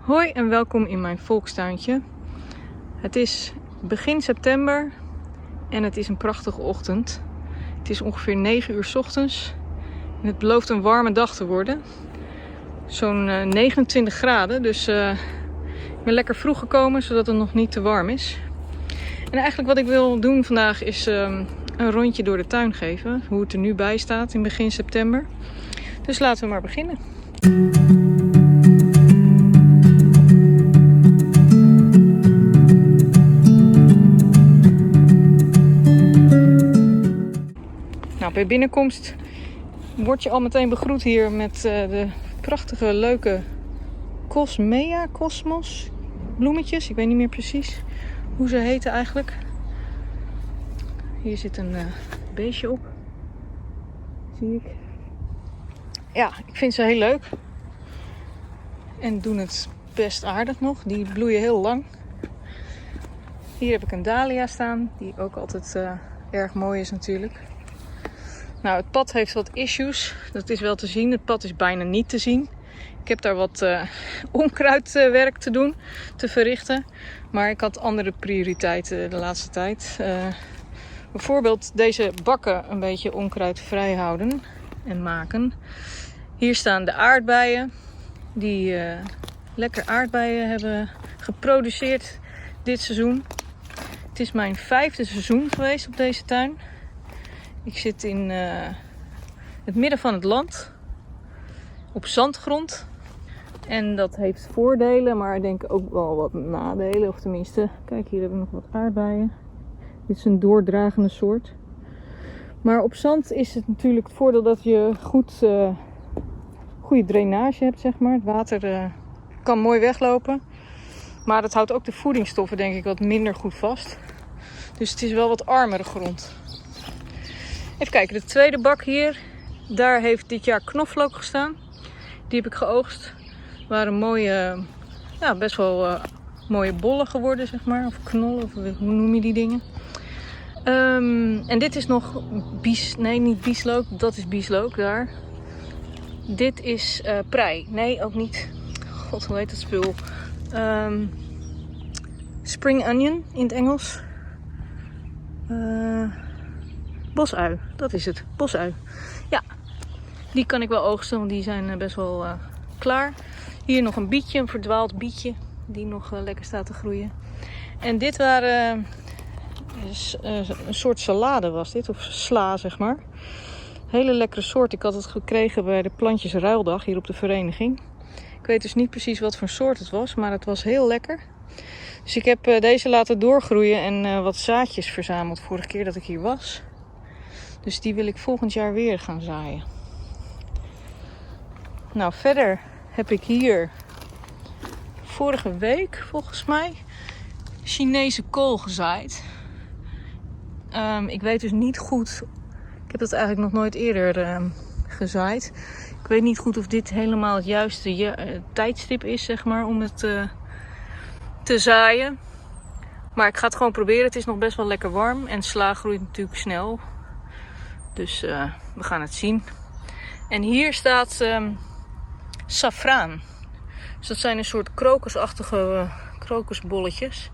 Hoi en welkom in mijn volkstuintje. Het is begin september en het is een prachtige ochtend. Het is ongeveer 9 uur 's ochtends en het belooft een warme dag te worden. Zo'n 29 graden, dus ik ben lekker vroeg gekomen zodat het nog niet te warm is. En eigenlijk wat ik wil doen vandaag is een rondje door de tuin geven. Hoe het er nu bij staat in begin september. Dus laten we maar beginnen. Nou, bij binnenkomst word je al meteen begroet hier met de prachtige, leuke Cosmos bloemetjes. Ik weet niet meer precies hoe ze heten eigenlijk. Hier zit een beestje op. Zie ik. Ja, ik vind ze heel leuk. En doen het best aardig nog. Die bloeien heel lang. Hier heb ik een dahlia staan. Die ook altijd erg mooi is natuurlijk. Nou, het pad heeft wat issues. Dat is wel te zien. Het pad is bijna niet te zien. Ik heb daar wat onkruidwerk te doen, te verrichten. Maar ik had andere prioriteiten de laatste tijd. Bijvoorbeeld deze bakken een beetje onkruidvrij houden en maken. Hier staan de aardbeien. Die lekker aardbeien hebben geproduceerd dit seizoen. Het is mijn 5e seizoen geweest op deze tuin. Ik zit in het midden van het land. Op zandgrond. En dat heeft voordelen, maar ik denk ook wel wat nadelen. Of tenminste, kijk, hier hebben we nog wat aardbeien. Dit is een doordragende soort. Maar op zand is het natuurlijk het voordeel dat je goede drainage hebt, zeg maar. Het water kan mooi weglopen. Maar dat houdt ook de voedingsstoffen, denk ik, wat minder goed vast. Dus het is wel wat armere grond. Even kijken, de tweede bak hier. Daar heeft dit jaar knoflook gestaan. Die heb ik geoogst. Waren mooie, ja, best wel mooie bollen geworden, zeg maar. Of knollen, of hoe noem je die dingen. En dit is nog niet bieslook. Dat is bieslook daar. Dit is prei. Nee, ook niet. God, hoe heet dat spul? Spring onion in het Engels. Bosui, dat is het. Bosui. Ja, die kan ik wel oogsten, want die zijn best wel klaar. Hier nog een bietje, een verdwaald bietje, die nog lekker staat te groeien. En dit waren een soort salade was dit, of sla zeg maar. Hele lekkere soort. Ik had het gekregen bij de plantjesruildag hier op de vereniging. Ik weet dus niet precies wat voor soort het was, maar het was heel lekker. Dus ik heb deze laten doorgroeien en wat zaadjes verzameld vorige keer dat ik hier was. Dus die wil ik volgend jaar weer gaan zaaien. Nou, verder heb ik hier vorige week volgens mij Chinese kool gezaaid. Ik weet dus niet goed. Ik heb dat eigenlijk nog nooit eerder gezaaid. Ik weet niet goed of dit helemaal het juiste tijdstip is, zeg maar, om het te zaaien. Maar ik ga het gewoon proberen. Het is nog best wel lekker warm. En sla groeit natuurlijk snel. Dus we gaan het zien. En hier staat safraan. Dus dat zijn een soort krokusachtige krokusbolletjes.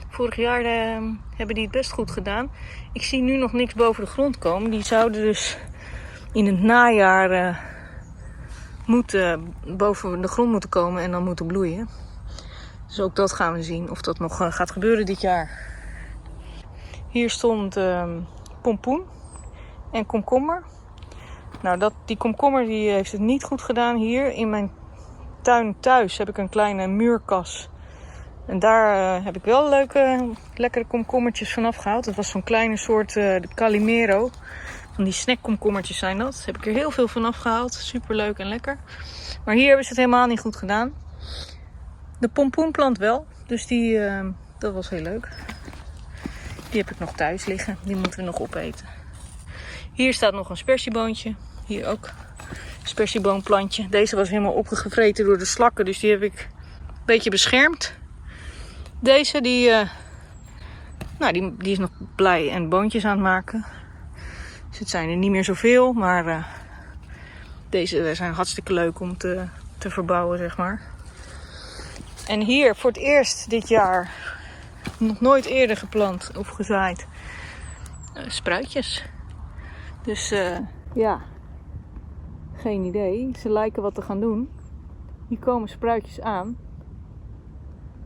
Vorig jaar hebben die het best goed gedaan. Ik zie nu nog niks boven de grond komen. Die zouden dus in het najaar boven de grond moeten komen en dan moeten bloeien. Dus ook dat gaan we zien of dat nog gaat gebeuren dit jaar. Hier stond pompoen en komkommer. Nou, die komkommer die heeft het niet goed gedaan hier. In mijn tuin thuis heb ik een kleine muurkas. En daar heb ik wel lekkere komkommertjes vanaf gehaald. Het was zo'n kleine soort de Calimero. Van die snackkomkommertjes zijn dat. Daar heb ik er heel veel vanaf gehaald. Super leuk en lekker. Maar hier hebben ze het helemaal niet goed gedaan. De pompoenplant wel. Dus dat was heel leuk. Die heb ik nog thuis liggen. Die moeten we nog opeten. Hier staat nog een spersieboontje. Hier ook een spersieboonplantje. Deze was helemaal opgevreten door de slakken. Dus die heb ik een beetje beschermd. Deze die is nog blij en boontjes aan het maken. Dus het zijn er niet meer zoveel. Maar deze zijn hartstikke leuk om te verbouwen, zeg maar. En hier voor het eerst dit jaar, nog nooit eerder geplant of gezaaid, spruitjes. Dus ja, geen idee. Ze lijken wat te gaan doen. Hier komen spruitjes aan.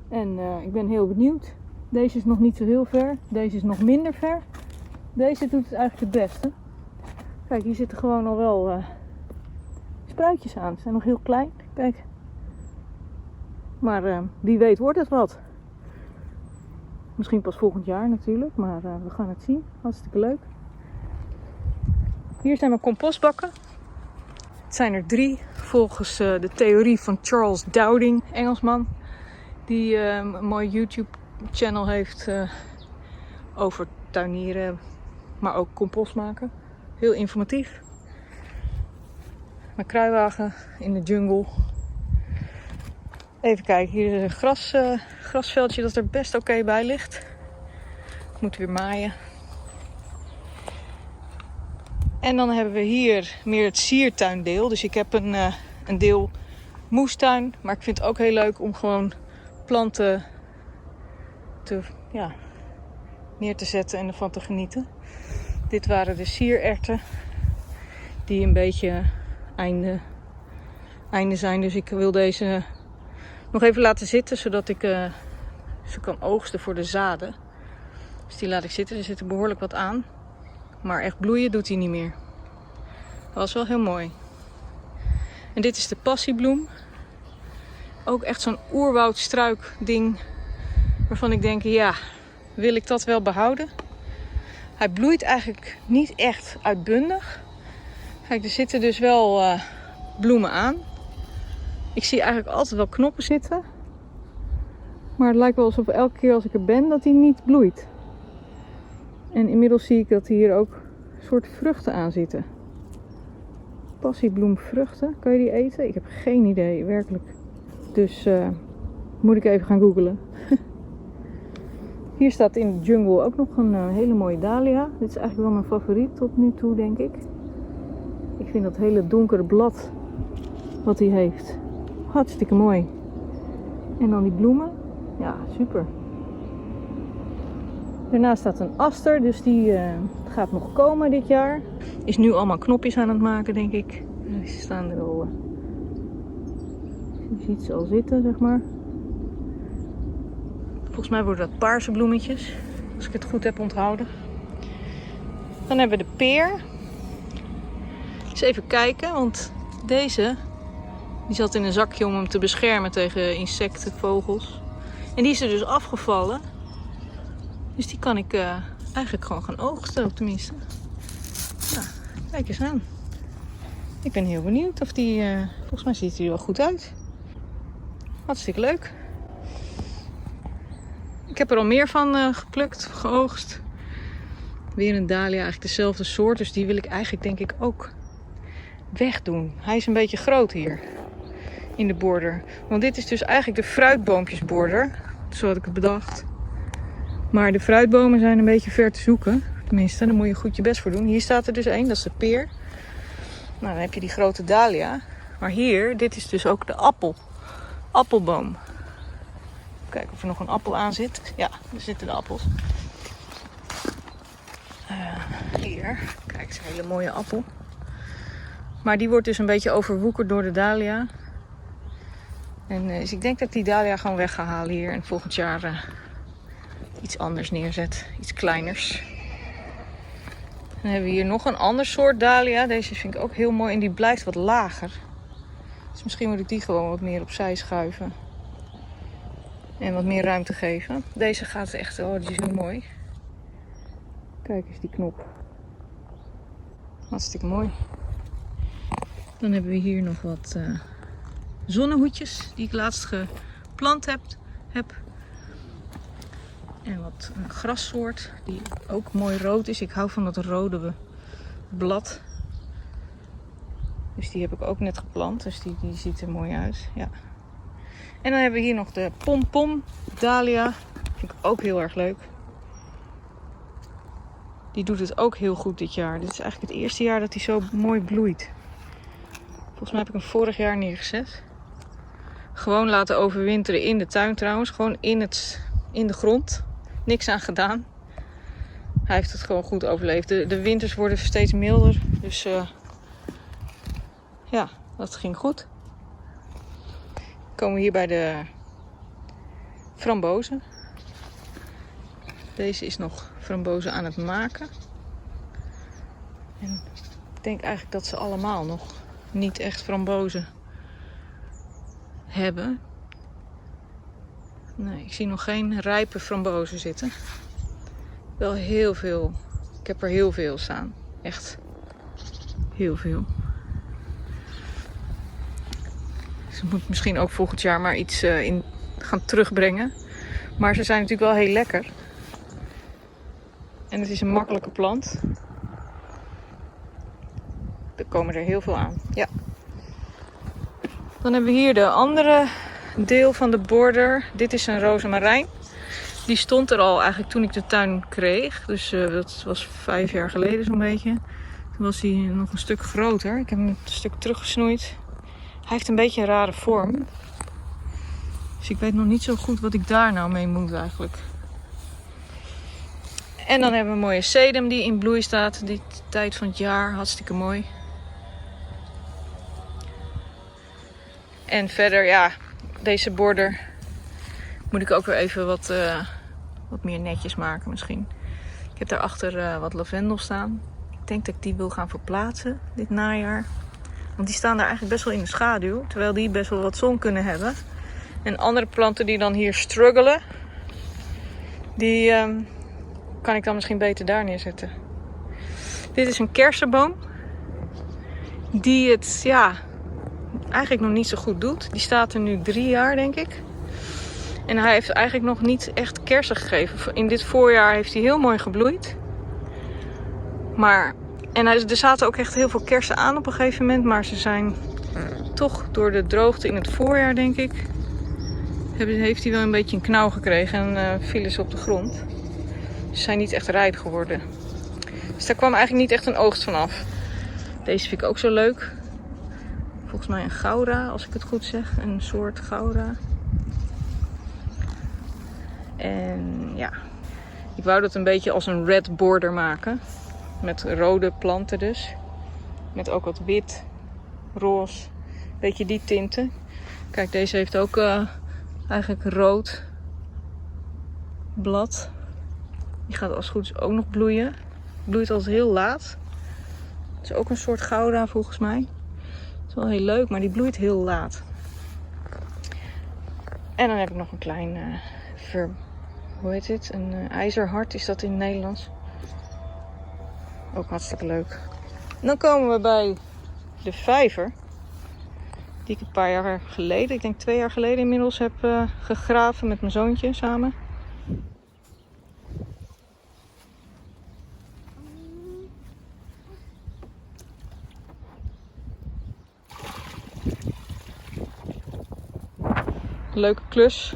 En ik ben heel benieuwd. Deze is nog niet zo heel ver. Deze is nog minder ver. Deze doet het eigenlijk het beste. Kijk, hier zitten gewoon al wel spruitjes aan. Ze zijn nog heel klein. Kijk. Maar wie weet wordt het wat. Misschien pas volgend jaar natuurlijk. Maar we gaan het zien. Hartstikke leuk. Hier zijn mijn compostbakken. Het zijn er 3 volgens de theorie van Charles Dowding, Engelsman. Die een mooi YouTube channel heeft over tuinieren, maar ook compost maken. Heel informatief. Mijn kruiwagen in de jungle. Even kijken, hier is een grasveldje dat er best oké bij ligt. Ik moet weer maaien. En dan hebben we hier meer het siertuindeel. Dus ik heb een deel moestuin. Maar ik vind het ook heel leuk om gewoon planten neer te zetten en ervan te genieten. Dit waren de siererwten. Die een beetje einde zijn. Dus ik wil deze nog even laten zitten. Zodat ik ze kan oogsten voor de zaden. Dus die laat ik zitten. Er zit er behoorlijk wat aan. Maar echt bloeien doet hij niet meer. Dat was wel heel mooi. En dit is de passiebloem. Ook echt zo'n oerwoudstruik ding. Waarvan ik denk, ja, wil ik dat wel behouden? Hij bloeit eigenlijk niet echt uitbundig. Kijk, er zitten dus wel bloemen aan. Ik zie eigenlijk altijd wel knoppen zitten. Maar het lijkt wel alsof elke keer als ik er ben, dat hij niet bloeit. En inmiddels zie ik dat hier ook een soort vruchten aan zitten. Passiebloemvruchten, kan je die eten? Ik heb geen idee, werkelijk. Dus moet ik even gaan googlen. Hier staat in de jungle ook nog een hele mooie dahlia. Dit is eigenlijk wel mijn favoriet tot nu toe, denk ik. Ik vind dat hele donkere blad wat hij heeft hartstikke mooi. En dan die bloemen. Ja, super. Daarnaast staat een aster, dus die gaat nog komen dit jaar. Is nu allemaal knopjes aan het maken, denk ik. Die staan er al. Je ziet ze al zitten, zeg maar. Volgens mij worden dat paarse bloemetjes, als ik het goed heb onthouden. Dan hebben we de peer. Eens even kijken, want deze die zat in een zakje om hem te beschermen tegen insecten, vogels. En die is er dus afgevallen. Dus die kan ik eigenlijk gewoon gaan oogsten, op tenminste. Nou, kijk eens aan. Ik ben heel benieuwd of die... volgens mij ziet hij er wel goed uit. Hartstikke leuk. Ik heb er al meer van geplukt, geoogst. Weer een dahlia, eigenlijk dezelfde soort. Dus die wil ik eigenlijk denk ik ook wegdoen. Hij is een beetje groot hier. In de border. Want dit is dus eigenlijk de fruitboompjesborder. Zo had ik het bedacht. Maar de fruitbomen zijn een beetje ver te zoeken. Tenminste, daar moet je goed je best voor doen. Hier staat er dus één, dat is de peer. Nou, dan heb je die grote dahlia. Maar hier, dit is dus ook de appelboom. Kijken of er nog een appel aan zit. Ja, er zitten de appels. Hier, kijk, het is een hele mooie appel. Maar die wordt dus een beetje overwoekerd door de dahlia. En dus ik denk dat ik die dahlia gewoon weg ga halen hier. En volgend jaar iets anders neerzet. Iets kleiners. Dan hebben we hier nog een ander soort dahlia. Deze vind ik ook heel mooi. En die blijft wat lager. Dus misschien moet ik die gewoon wat meer opzij schuiven. En wat meer ruimte geven. Deze gaat echt... Oh, die is heel mooi. Kijk eens die knop. Hartstikke mooi. Dan hebben we hier nog wat zonnehoedjes die ik laatst geplant heb. En wat grassoort die ook mooi rood is. Ik hou van dat rode blad. Dus die heb ik ook net geplant. Dus die ziet er mooi uit. Ja. En dan hebben we hier nog de pompom dahlia. Vind ik ook heel erg leuk. Die doet het ook heel goed dit jaar. Dit is eigenlijk het eerste jaar dat hij zo mooi bloeit. Volgens mij heb ik hem vorig jaar neergezet. Gewoon laten overwinteren in de tuin trouwens. Gewoon in de grond. Niks aan gedaan. Hij heeft het gewoon goed overleefd. De winters worden steeds milder. Dus ja, dat ging goed. Dan komen we hier bij de frambozen. Deze is nog frambozen aan het maken. En ik denk eigenlijk dat ze allemaal nog niet echt frambozen hebben. Nee, ik zie nog geen rijpe frambozen zitten. Wel heel veel. Ik heb er heel veel staan. Echt heel veel. Dus ik moet misschien ook volgend jaar maar iets in gaan terugbrengen. Maar ze zijn natuurlijk wel heel lekker. En het is een makkelijke plant. Er komen er heel veel aan. Ja. Dan hebben we hier de andere deel van de border. Dit is een rozemarijn. Die stond er al eigenlijk toen ik de tuin kreeg. Dus dat was 5 jaar geleden zo'n beetje. Toen was hij nog een stuk groter. Ik heb hem een stuk teruggesnoeid. Hij heeft een beetje een rare vorm. Dus ik weet nog niet zo goed wat ik daar nou mee moet eigenlijk. En dan hebben we een mooie sedum die in bloei staat. Die tijd van het jaar. Hartstikke mooi. En verder, ja, deze border moet ik ook weer even wat meer netjes maken misschien. Ik heb daarachter wat lavendel staan. Ik denk dat ik die wil gaan verplaatsen dit najaar. Want die staan daar eigenlijk best wel in de schaduw. Terwijl die best wel wat zon kunnen hebben. En andere planten die dan hier struggelen, die kan ik dan misschien beter daar neerzetten. Dit is een kersenboom. Die het, ja, eigenlijk nog niet zo goed doet. Die staat er nu 3 jaar, denk ik. En hij heeft eigenlijk nog niet echt kersen gegeven. In dit voorjaar heeft hij heel mooi gebloeid. En er zaten ook echt heel veel kersen aan op een gegeven moment. Maar ze zijn toch door de droogte in het voorjaar, denk ik, heeft hij wel een beetje een knauw gekregen en vielen ze op de grond. Ze zijn niet echt rijp geworden. Dus daar kwam eigenlijk niet echt een oogst van af. Deze vind ik ook zo leuk. Volgens mij een Gaura, als ik het goed zeg. Een soort Gaura. En ja, ik wou dat een beetje als een red border maken. Met rode planten dus. Met ook wat wit, roze. Een beetje die tinten. Kijk, deze heeft ook eigenlijk rood blad. Die gaat als het goed is ook nog bloeien. Bloeit altijd heel laat. Het is ook een soort Gaura volgens mij. Het is wel heel leuk, maar die bloeit heel laat. En dan heb ik nog een klein hoe heet dit? Een ijzerhart is dat in het Nederlands. Ook hartstikke leuk. En dan komen we bij de vijver. Die ik een paar jaar geleden, ik denk 2 jaar geleden inmiddels, heb gegraven met mijn zoontje samen. Leuke klus.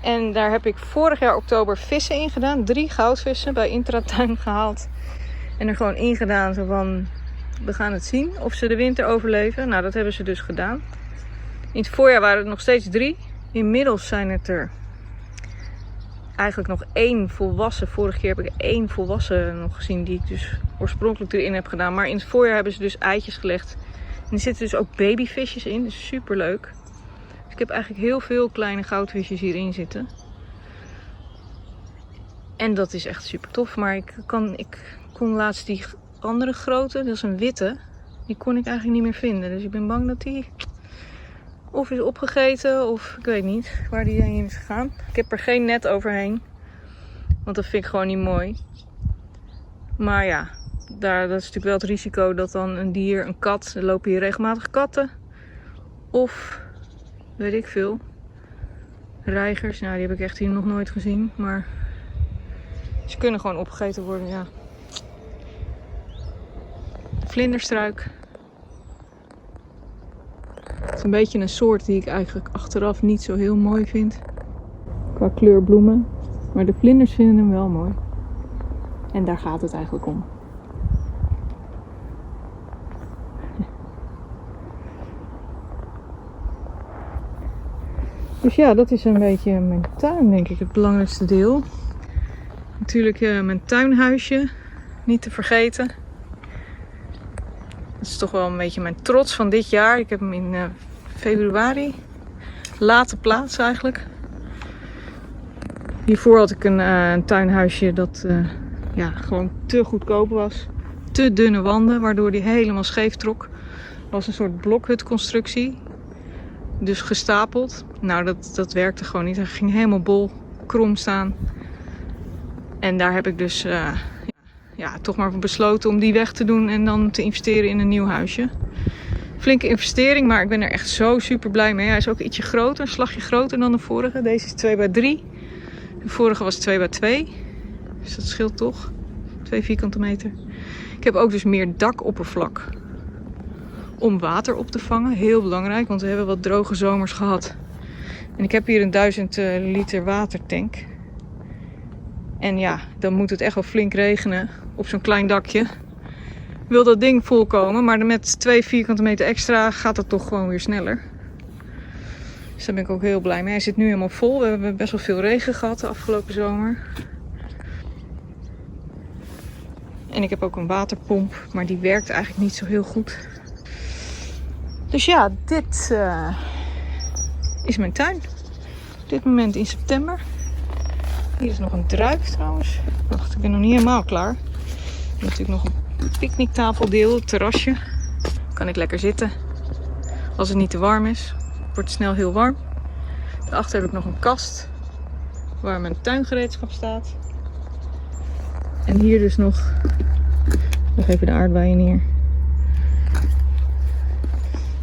En daar heb ik vorig jaar oktober vissen in gedaan. 3 goudvissen bij Intratuin gehaald. En er gewoon in gedaan. Zo van, we gaan het zien of ze de winter overleven. Nou, dat hebben ze dus gedaan. In het voorjaar waren het nog steeds 3. Inmiddels zijn het er eigenlijk nog 1 volwassen. Vorige keer heb ik 1 volwassen nog gezien die ik dus oorspronkelijk erin heb gedaan. Maar in het voorjaar hebben ze dus eitjes gelegd. En er zitten dus ook babyvisjes in. Dus super leuk. Ik heb eigenlijk heel veel kleine goudvisjes hierin zitten. En dat is echt super tof. Maar ik kon laatst die andere grote, dat is een witte, die kon ik eigenlijk niet meer vinden. Dus ik ben bang dat die of is opgegeten of ik weet niet waar die heen is gegaan. Ik heb er geen net overheen. Want dat vind ik gewoon niet mooi. Maar ja, dat is natuurlijk wel het risico dat dan een dier, een kat, er lopen hier regelmatig katten. Of weet ik veel. Reigers, nou die heb ik echt hier nog nooit gezien. Maar ze kunnen gewoon opgegeten worden, ja. Vlinderstruik. Het is een beetje een soort die ik eigenlijk achteraf niet zo heel mooi vind. Qua kleur bloemen. Maar de vlinders vinden hem wel mooi. En daar gaat het eigenlijk om. Dus ja, dat is een beetje mijn tuin, denk ik, het belangrijkste deel. Natuurlijk mijn tuinhuisje, niet te vergeten. Dat is toch wel een beetje mijn trots van dit jaar. Ik heb hem in februari laten plaatsen eigenlijk. Hiervoor had ik een tuinhuisje dat gewoon te goedkoop was. Te dunne wanden, waardoor die helemaal scheef trok. Het was een soort blokhutconstructie. Dus gestapeld. Nou, dat werkte gewoon niet. Hij ging helemaal bol, krom staan. En daar heb ik dus toch maar voor besloten om die weg te doen en dan te investeren in een nieuw huisje. Flinke investering, maar ik ben er echt zo super blij mee. Hij is ook ietsje groter, een slagje groter dan de vorige. Deze is 2x3. De vorige was 2x2. Dus dat scheelt toch. 2 vierkante meter. Ik heb ook dus meer dakoppervlak om water op te vangen. Heel belangrijk, want we hebben wat droge zomers gehad. En ik heb hier een 1000 liter watertank. En ja, dan moet het echt wel flink regenen op zo'n klein dakje. Wil dat ding volkomen, maar met 2 vierkante meter extra gaat het toch gewoon weer sneller. Dus daar ben ik ook heel blij mee. Hij zit nu helemaal vol. We hebben best wel veel regen gehad de afgelopen zomer. En ik heb ook een waterpomp, maar die werkt eigenlijk niet zo heel goed. Dus ja, dit is mijn tuin. Op dit moment in september. Hier is nog een druif trouwens. Wacht, ik ben nog niet helemaal klaar. Ik heb natuurlijk nog een picknicktafeldeel, het terrasje. Kan ik lekker zitten. Als het niet te warm is. Het wordt snel heel warm. Daarachter heb ik nog een kast waar mijn tuingereedschap staat. En hier dus nog even de aardbeien neer.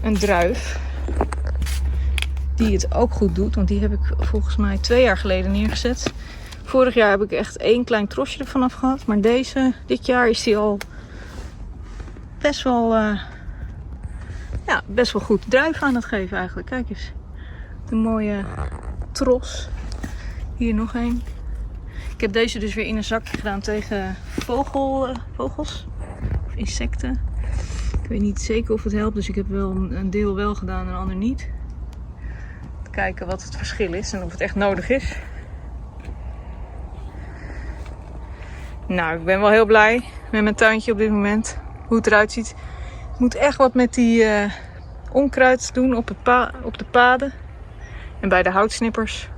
Een druif. Die het ook goed doet, want die heb ik volgens mij 2 jaar geleden neergezet. Vorig jaar heb ik echt 1 klein trosje ervan af gehad. Maar dit jaar is die al best wel goed druif aan het geven eigenlijk. Kijk eens. Een mooie tros. Hier nog een. Ik heb deze dus weer in een zakje gedaan tegen vogels of insecten. Ik weet niet zeker of het helpt, dus ik heb wel een deel wel gedaan en een ander niet. Kijken wat het verschil is en of het echt nodig is. Nou, ik ben wel heel blij met mijn tuintje op dit moment. Hoe het eruit ziet. Ik moet echt wat met die onkruid doen op de paden. En bij de houtsnippers.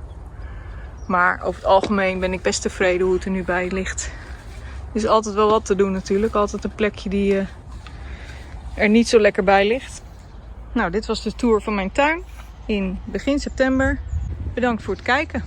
Maar over het algemeen ben ik best tevreden hoe het er nu bij ligt. Er is altijd wel wat te doen natuurlijk. Altijd een plekje die er niet zo lekker bij ligt. Nou, dit was de tour van mijn tuin in begin september. Bedankt voor het kijken.